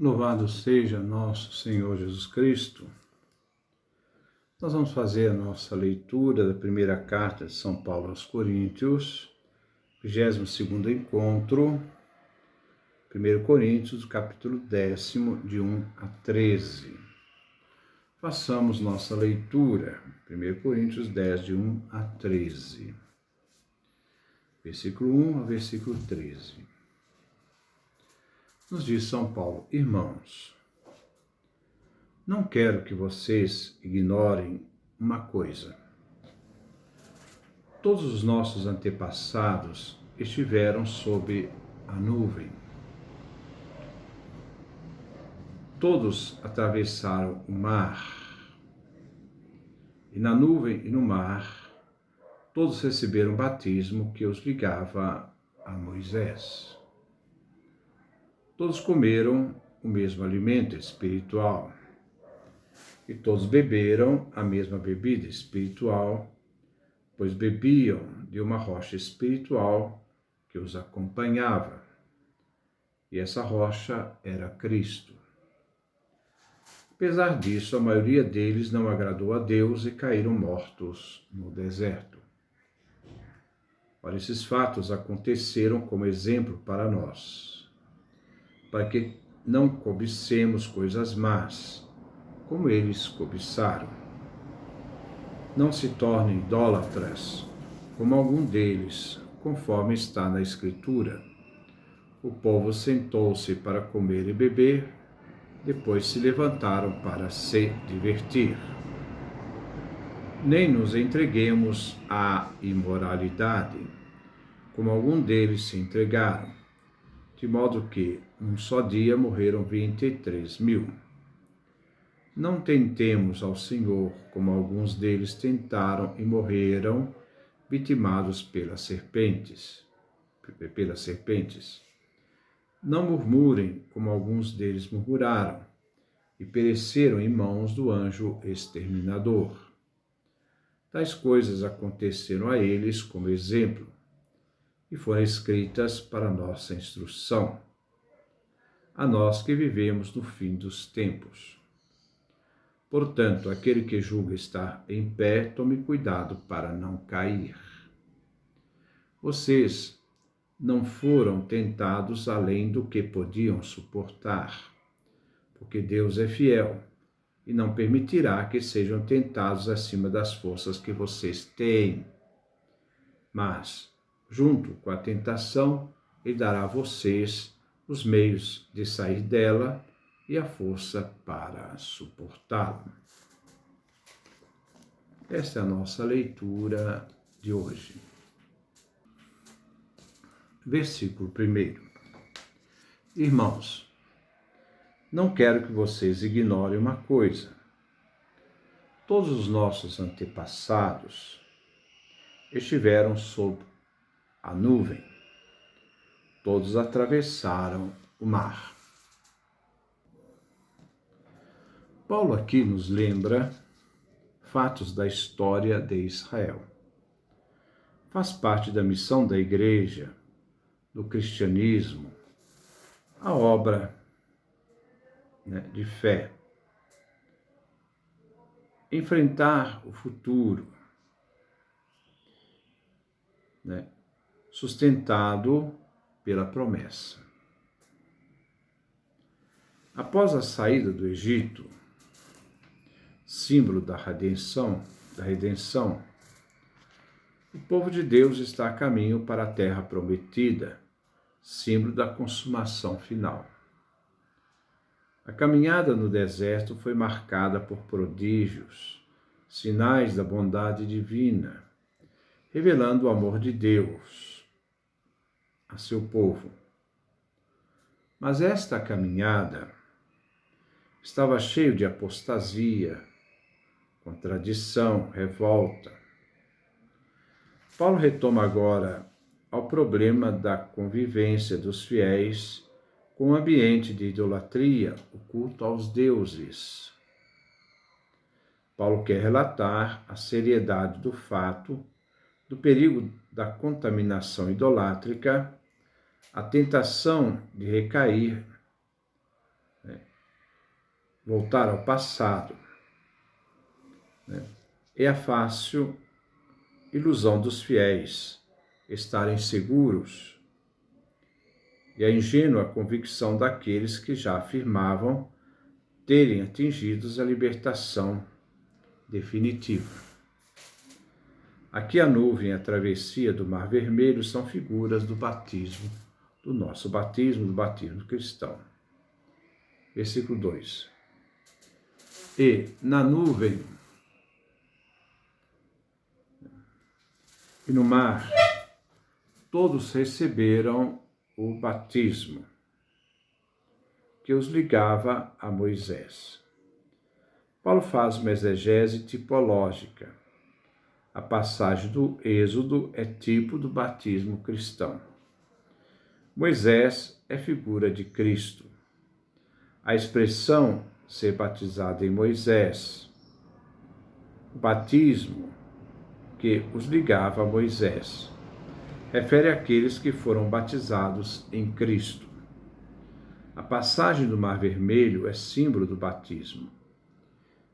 Louvado seja nosso Senhor Jesus Cristo. Nós vamos fazer a nossa leitura da primeira carta de São Paulo aos Coríntios, 22º encontro, 1 Coríntios, capítulo 10, de 1 a 13. Façamos nossa leitura, 1 Coríntios 10, de 1 a 13. Versículo 1 a versículo 13. Nos diz São Paulo: irmãos, não quero que vocês ignorem uma coisa. Todos os nossos antepassados estiveram sob a nuvem. Todos atravessaram o mar. E na nuvem e no mar, todos receberam o batismo que os ligava a Moisés. Todos comeram o mesmo alimento espiritual. E todos beberam a mesma bebida espiritual, pois bebiam de uma rocha espiritual que os acompanhava. E essa rocha era Cristo. Apesar disso, a maioria deles não agradou a Deus e caíram mortos no deserto. Ora, esses fatos aconteceram como exemplo para nós, para que não cobicemos coisas más, como eles cobiçaram. Não se tornem idólatras, como algum deles, conforme está na Escritura. O povo sentou-se para comer e beber, depois se levantaram para se divertir. Nem nos entreguemos à imoralidade, como algum deles se entregaram, de modo que, num só dia, morreram 23.000. Não tentemos ao Senhor, como alguns deles tentaram e morreram, vitimados pelas serpentes. Não murmurem, como alguns deles murmuraram, e pereceram em mãos do anjo exterminador. Tais coisas aconteceram a eles como exemplo, e foram escritas para nossa instrução, a nós que vivemos no fim dos tempos. Portanto, aquele que julga estar em pé, tome cuidado para não cair. Vocês não foram tentados além do que podiam suportar, porque Deus é fiel e não permitirá que sejam tentados acima das forças que vocês têm. Mas, junto com a tentação, Ele dará a vocês os meios de sair dela e a força para suportá-lo. Esta é a nossa leitura de hoje. Versículo 1. Irmãos, não quero que vocês ignorem uma coisa. Todos os nossos antepassados estiveram sob a nuvem. Todos atravessaram o mar. Paulo aqui nos lembra fatos da história de Israel. Faz parte da missão da Igreja, do cristianismo, a obra de fé. Enfrentar o futuro, sustentado pela promessa. Após a saída do Egito, símbolo da redenção, o povo de Deus está a caminho para a terra prometida, símbolo da consumação final. A caminhada no deserto foi marcada por prodígios, sinais da bondade divina, revelando o amor de Deus a seu povo. Mas esta caminhada estava cheia de apostasia, contradição, revolta. Paulo retoma agora ao problema da convivência dos fiéis com o ambiente de idolatria, o culto aos deuses. Paulo quer relatar a seriedade do fato, do perigo da contaminação idolátrica, a tentação de recair voltar ao passado, né? É a fácil ilusão dos fiéis estarem seguros e a ingênua convicção daqueles que já afirmavam terem atingido a libertação definitiva. Aqui a nuvem e a travessia do Mar Vermelho são figuras do batismo, do nosso batismo, do batismo cristão. Versículo 2. E na nuvem e no mar, todos receberam o batismo que os ligava a Moisés. Paulo faz uma exegese tipológica. A passagem do Êxodo é tipo do batismo cristão. Moisés é figura de Cristo. A expressão ser batizado em Moisés, o batismo que os ligava a Moisés, refere àqueles que foram batizados em Cristo. A passagem do Mar Vermelho é símbolo do batismo.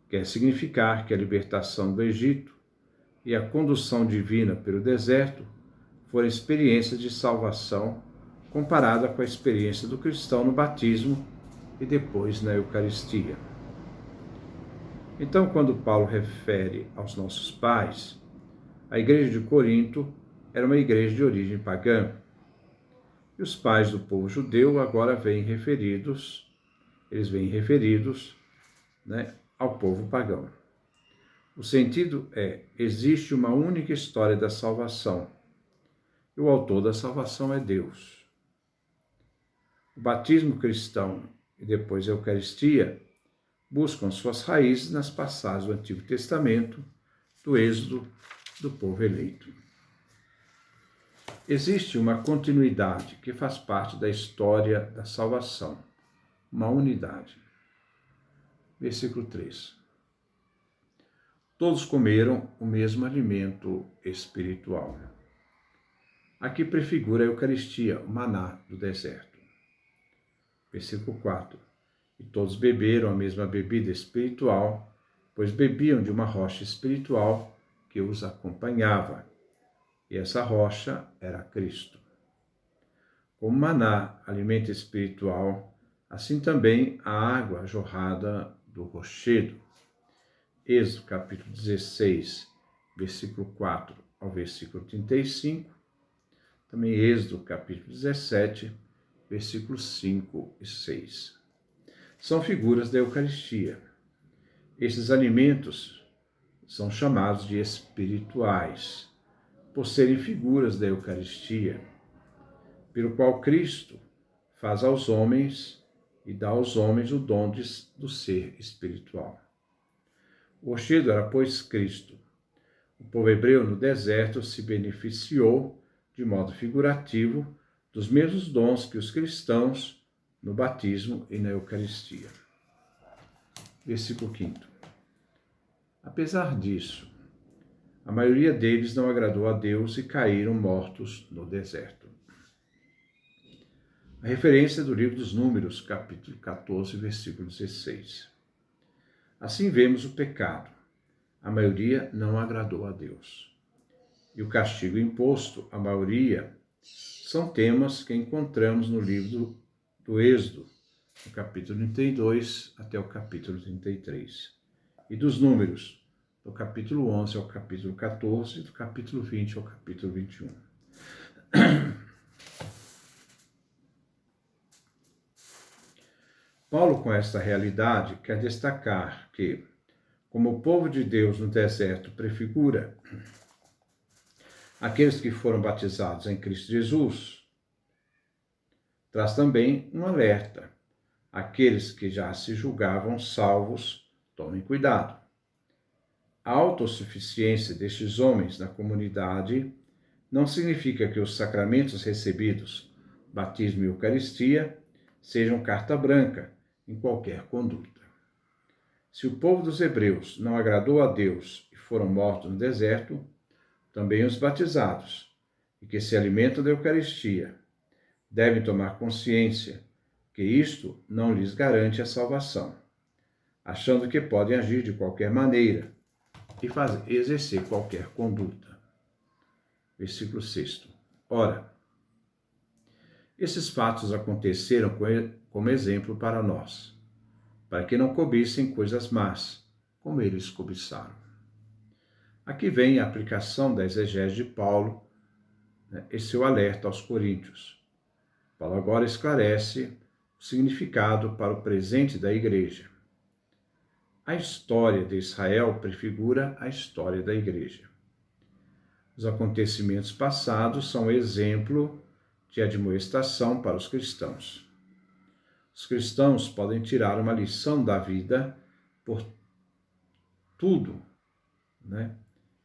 Quer significar que a libertação do Egito e a condução divina pelo deserto foram experiências de salvação comparada com a experiência do cristão no batismo e depois na Eucaristia. Então, quando Paulo refere aos nossos pais, a igreja de Corinto era uma igreja de origem pagã. E os pais do povo judeu agora vêm referidos, ao povo pagão. O sentido é, existe uma única história da salvação, e o autor da salvação é Deus. O batismo cristão e depois a Eucaristia buscam suas raízes nas passagens do Antigo Testamento, do Êxodo, do povo eleito. Existe uma continuidade que faz parte da história da salvação, uma unidade. Versículo 3. Todos comeram o mesmo alimento espiritual. Aqui prefigura a Eucaristia, o maná do deserto. Versículo 4. E todos beberam a mesma bebida espiritual, pois bebiam de uma rocha espiritual que os acompanhava. E essa rocha era Cristo. Como maná, alimento espiritual, assim também a água jorrada do rochedo. Êxodo capítulo 16, versículo 4 ao versículo 35. Também Êxodo capítulo 17, versículos 5 e 6. São figuras da Eucaristia. Esses alimentos são chamados de espirituais, por serem figuras da Eucaristia, pelo qual Cristo faz aos homens e dá aos homens o dom do ser espiritual. O rochedo era, pois, Cristo. O povo hebreu no deserto se beneficiou, de modo figurativo, dos mesmos dons que os cristãos no batismo e na Eucaristia. Versículo 5. Apesar disso, a maioria deles não agradou a Deus e caíram mortos no deserto. A referência é do livro dos Números, capítulo 14, versículo 16. Assim vemos o pecado. A maioria não agradou a Deus. E o castigo imposto à maioria são temas que encontramos no livro do Êxodo, no capítulo 32 até o capítulo 33. E dos Números, do capítulo 11 ao capítulo 14, do capítulo 20 ao capítulo 21. Paulo, com esta realidade, quer destacar que, como o povo de Deus no deserto prefigura aqueles que foram batizados em Cristo Jesus, traz também um alerta. Aqueles que já se julgavam salvos, tomem cuidado. A autossuficiência destes homens na comunidade não significa que os sacramentos recebidos, batismo e Eucaristia, sejam carta branca em qualquer conduta. Se o povo dos hebreus não agradou a Deus e foram mortos no deserto, também os batizados, e que se alimentam da Eucaristia, devem tomar consciência que isto não lhes garante a salvação. achando que podem agir de qualquer maneira e exercer qualquer conduta. Versículo 6. Ora, esses fatos aconteceram como exemplo para nós, para que não cobiçem coisas más, como eles cobiçaram. Aqui vem a aplicação da exegese de Paulo, e seu alerta aos coríntios. Paulo agora esclarece o significado para o presente da igreja. A história de Israel prefigura a história da igreja. Os acontecimentos passados são exemplo de admoestação para os cristãos. Os cristãos podem tirar uma lição da vida por tudo,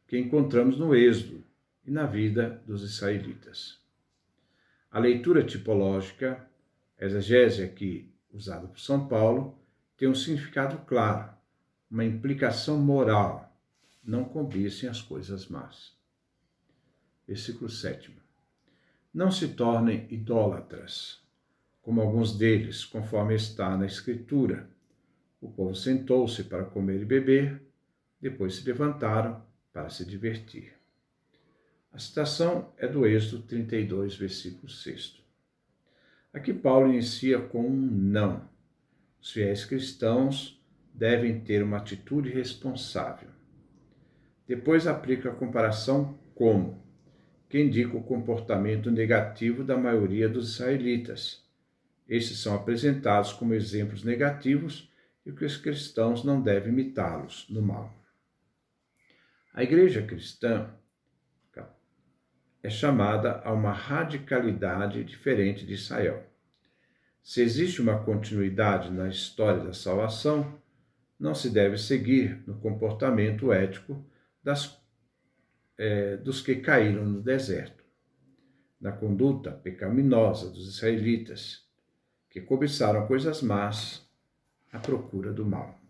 que encontramos no Êxodo e na vida dos israelitas. A leitura tipológica, a exegese aqui usada por São Paulo, tem um significado claro, uma implicação moral. Não cobicem as coisas más. Versículo 7. Não se tornem idólatras, como alguns deles, conforme está na Escritura. O povo sentou-se para comer e beber, depois se levantaram para se divertir. A citação é do Êxodo 32, versículo 6. Aqui Paulo inicia com um não. Os fiéis cristãos devem ter uma atitude responsável. Depois aplica a comparação como, que indica o comportamento negativo da maioria dos israelitas. Estes são apresentados como exemplos negativos e que os cristãos não devem imitá-los no mal. A igreja cristã é chamada a uma radicalidade diferente de Israel. Se existe uma continuidade na história da salvação, não se deve seguir no comportamento ético dos que caíram no deserto, na conduta pecaminosa dos israelitas, que cobiçaram coisas más à procura do mal.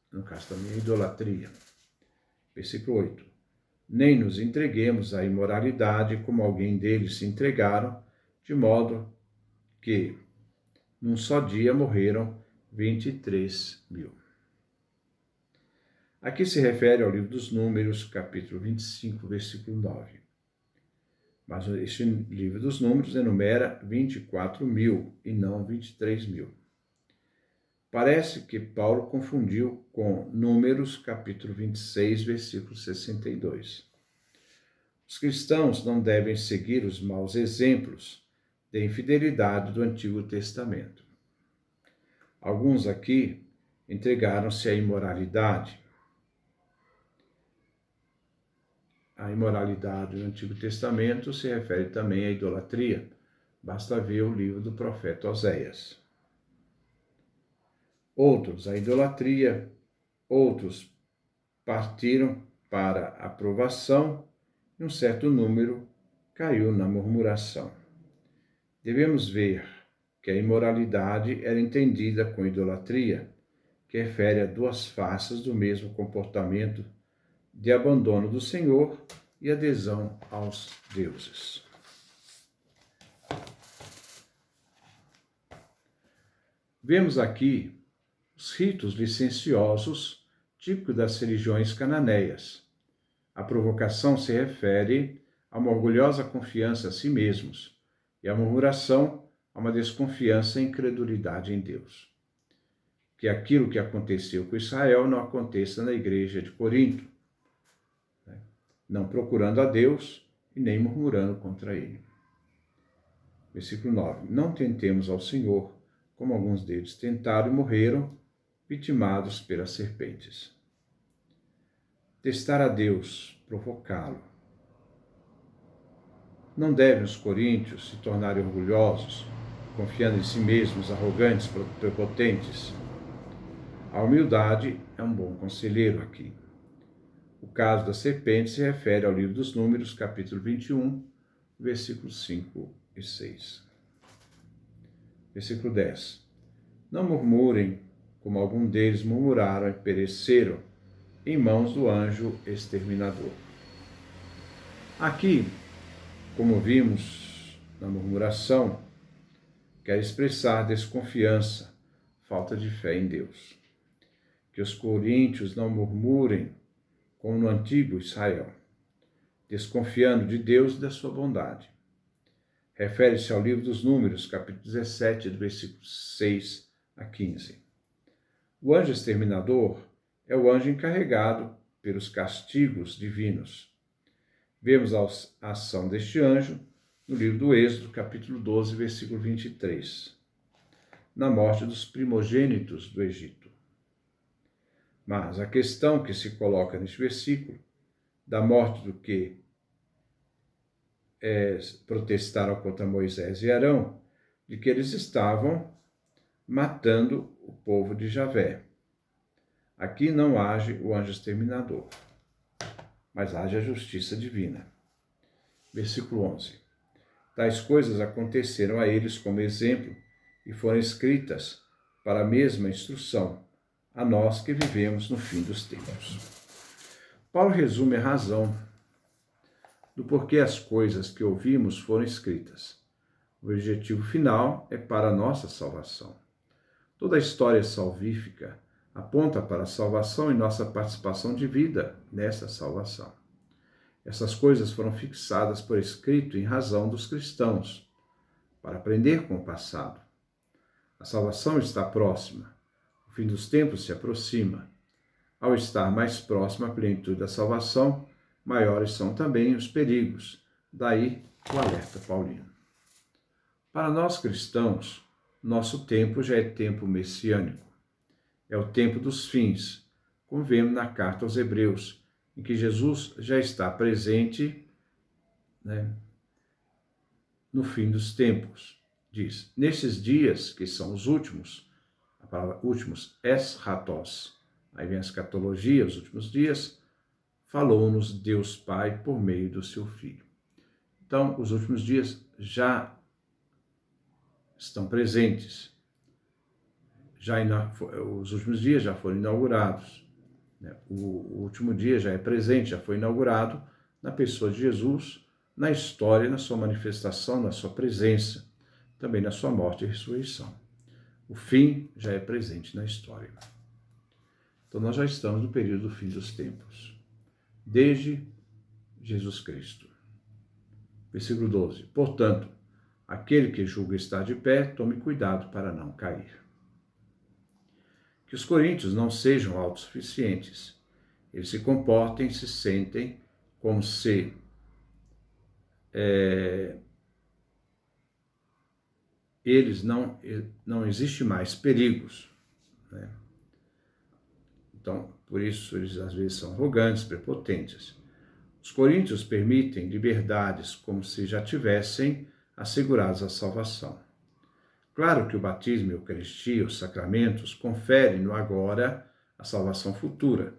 No caso também a idolatria. Versículo 8. Nem nos entreguemos à imoralidade como alguém deles se entregaram, de modo que num só dia morreram 23.000. Aqui se refere ao livro dos Números, capítulo 25, versículo 9. Mas este livro dos Números enumera 24.000 e não 23.000. Parece que Paulo confundiu com Números, capítulo 26, versículo 62. Os cristãos não devem seguir os maus exemplos de infidelidade do Antigo Testamento. Alguns aqui entregaram-se à imoralidade. A imoralidade do Antigo Testamento se refere também à idolatria. Basta ver o livro do profeta Oséias. Outros, a idolatria. Outros partiram para a aprovação e um certo número caiu na murmuração. Devemos ver que a imoralidade era entendida com idolatria, que refere a duas faces do mesmo comportamento de abandono do Senhor e adesão aos deuses. Vemos aqui os ritos licenciosos típicos das religiões cananeias. A provocação se refere a uma orgulhosa confiança a si mesmos e a murmuração a uma desconfiança e incredulidade em Deus. Que aquilo que aconteceu com Israel não aconteça na igreja de Corinto, não procurando a Deus e nem murmurando contra ele. Versículo 9. Não tentemos ao Senhor, como alguns deles tentaram e morreram, vitimados pelas serpentes. Testar a Deus, provocá-lo. Não devem os coríntios se tornarem orgulhosos, confiando em si mesmos, arrogantes, prepotentes. A humildade é um bom conselheiro aqui. O caso da serpente se refere ao livro dos Números, capítulo 21, versículos 5 e 6. Versículo 10. Não murmurem, como algum deles murmuraram e pereceram em mãos do anjo exterminador. Aqui, como vimos na murmuração, quer expressar desconfiança, falta de fé em Deus. que os coríntios não murmurem como no antigo Israel, desconfiando de Deus e da sua bondade. Refere-se ao livro dos Números, capítulo 17, do versículo 6 a 15. O anjo exterminador é o anjo encarregado pelos castigos divinos. Vemos a ação deste anjo no livro do Êxodo, capítulo 12, versículo 23, na morte dos primogênitos do Egito. Mas a questão que se coloca neste versículo, da morte do que protestaram contra Moisés e Arão, de que eles estavam matando o povo de Javé. Aqui não age o anjo exterminador, mas age a justiça divina. Versículo 11. Tais coisas aconteceram a eles como exemplo e foram escritas para a mesma instrução, a nós que vivemos no fim dos tempos. Paulo resume a razão do porquê as coisas que ouvimos foram escritas. O objetivo final é para a nossa salvação. Toda a história salvífica aponta para a salvação e nossa participação de vida nessa salvação. Essas coisas foram fixadas por escrito em razão dos cristãos, para aprender com o passado. A salvação está próxima, o fim dos tempos se aproxima. Ao estar mais próxima a plenitude da salvação, maiores são também os perigos. Daí o alerta paulino. Para nós cristãos, nosso tempo já é tempo messiânico. É o tempo dos fins, como vemos na carta aos Hebreus, em que Jesus já está presente, no fim dos tempos. Diz, nesses dias, que são os últimos, a palavra últimos, eschatos, aí vem a escatologia, os últimos dias, falou-nos Deus Pai por meio do seu Filho. Então, os últimos dias já estão presentes. Os últimos dias já foram inaugurados. O último dia já é presente, já foi inaugurado na pessoa de Jesus, na história, na sua manifestação, na sua presença, também na sua morte e ressurreição. O fim já é presente na história. Então, nós já estamos no período do fim dos tempos, desde Jesus Cristo. Versículo 12. Portanto, aquele que julga estar de pé, tome cuidado para não cair. Que os coríntios não sejam autossuficientes. Eles se comportem, se sentem como se eles não existe mais perigos, né? Então, por isso, eles às vezes são arrogantes, prepotentes. Os coríntios permitem liberdades como se já tivessem assegurados a salvação. Claro que o batismo e a Eucaristia, os sacramentos, conferem no agora a salvação futura,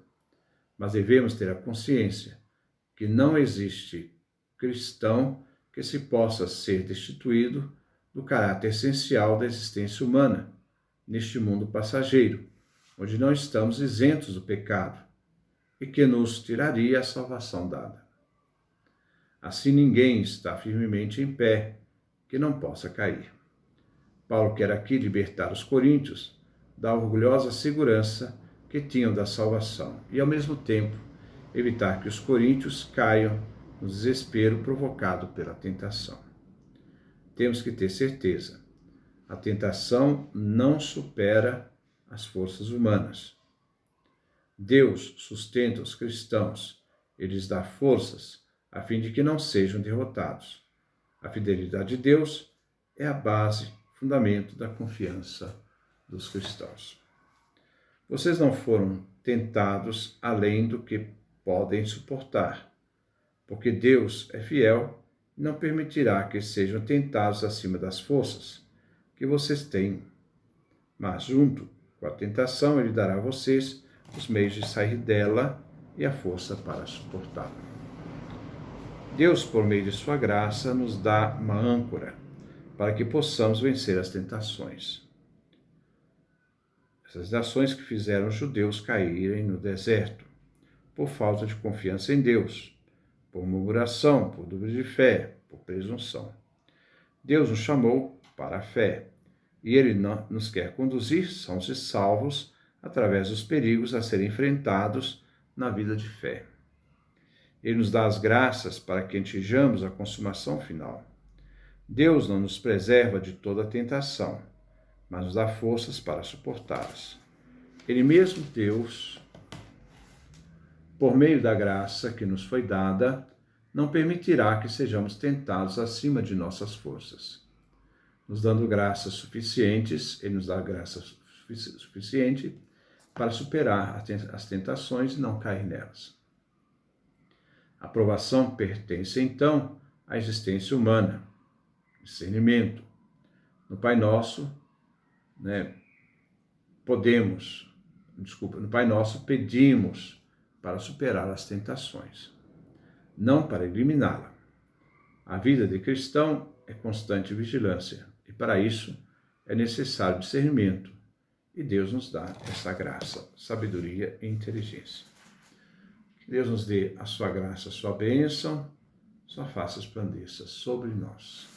mas devemos ter a consciência que não existe cristão que se possa ser destituído do caráter essencial da existência humana, neste mundo passageiro, onde não estamos isentos do pecado, e que nos tiraria a salvação dada. Assim ninguém está firmemente em pé, que não possa cair. Paulo quer aqui libertar os coríntios da orgulhosa segurança que tinham da salvação e, ao mesmo tempo, evitar que os coríntios caiam no desespero provocado pela tentação. Temos que ter certeza, a tentação não supera as forças humanas. Deus sustenta os cristãos e lhes dá forças a fim de que não sejam derrotados. A fidelidade de Deus é a base, fundamento da confiança dos cristãos. Vocês não foram tentados além do que podem suportar, porque Deus é fiel e não permitirá que sejam tentados acima das forças que vocês têm. Mas, junto com a tentação, Ele dará a vocês os meios de sair dela e a força para suportá-la. Deus, por meio de sua graça, nos dá uma âncora para que possamos vencer as tentações. Essas tentações que fizeram os judeus caírem no deserto, por falta de confiança em Deus, por murmuração, por dúvida de fé, por presunção. Deus nos chamou para a fé, e Ele nos quer conduzir, sãos e salvos, através dos perigos a serem enfrentados na vida de fé. Ele nos dá as graças para que atinjamos a consumação final. Deus não nos preserva de toda tentação, mas nos dá forças para suportá-las. Ele mesmo, Deus, por meio da graça que nos foi dada, não permitirá que sejamos tentados acima de nossas forças. Nos dando graças suficientes, Ele nos dá graça suficiente para superar as tentações e não cair nelas. A aprovação pertence, então, à existência humana, discernimento. No Pai Nosso, no Pai Nosso pedimos para superar as tentações, não para eliminá-la. A vida de cristão é constante vigilância, e para isso é necessário discernimento, e Deus nos dá essa graça, sabedoria e inteligência. Que Deus nos dê a sua graça, a sua bênção, sua face resplandeça sobre nós.